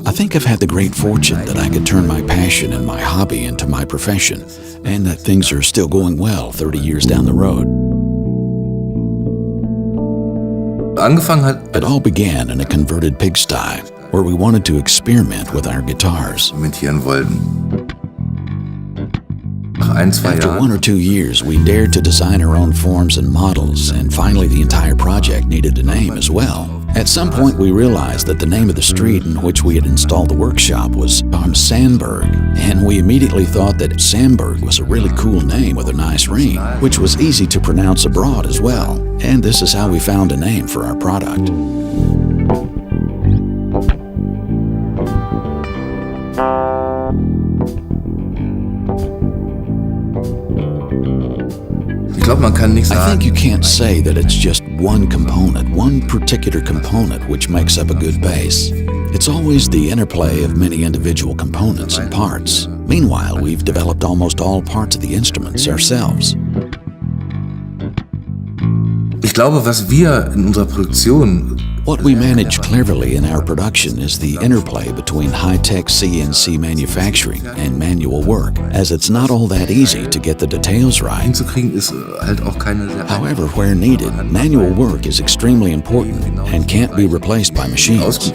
I think I've had the great fortune that I could turn my passion and my hobby into my profession, and that things are still going well 30 years down the road. It all began in a converted pigsty, where we wanted to experiment with our guitars. After 1 or 2 years, we dared to design our own forms and models, and finally the entire project needed a name as well. At some point we realized that the name of the street in which we had installed the workshop was Sandberg, and we immediately thought that Sandberg was a really cool name with a nice ring, which was easy to pronounce abroad as well. And this is how we found a name for our product. I think you can't say that it's just one component, one particular component which makes up a good bass. It's always the interplay of many individual components and parts. Meanwhile, we've developed almost all parts of the instruments ourselves. What we manage cleverly in our production is the interplay between high-tech CNC manufacturing and manual work, as it's not all that easy to get the details right. However, where needed, manual work is extremely important and can't be replaced by machines.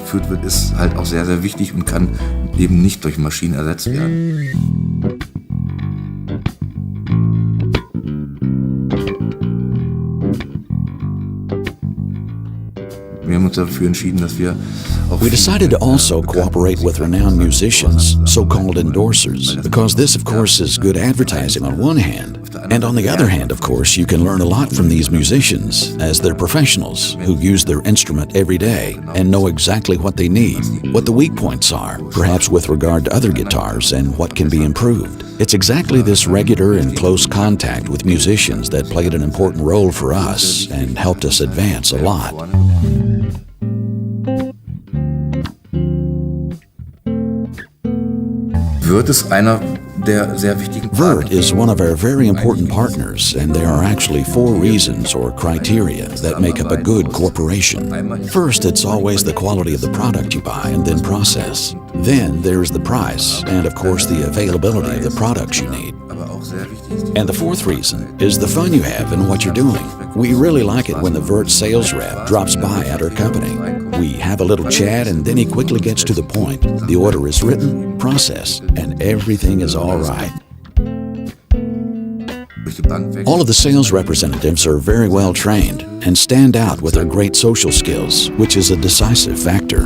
We decided to also cooperate with renowned musicians, so-called endorsers, because this, of course, is good advertising on one hand, and on the other hand, of course, you can learn a lot from these musicians, as they're professionals who use their instrument every day and know exactly what they need, what the weak points are, perhaps with regard to other guitars, and what can be improved. It's exactly this regular and close contact with musicians that played an important role for us and helped us advance a lot. Würth is one of our very important partners, and there are actually 4 reasons or criteria that make up a good corporation. First, it's always the quality of the product you buy and then process. Then there's the price, and of course the availability of the products you need. And the 4th reason is the fun you have in what you're doing. We really like it when the Würth sales rep drops by at our company. We have a little chat, and then he quickly gets to the point. The order is written, processed, and everything is all right. All of the sales representatives are very well trained and stand out with their great social skills, which is a decisive factor.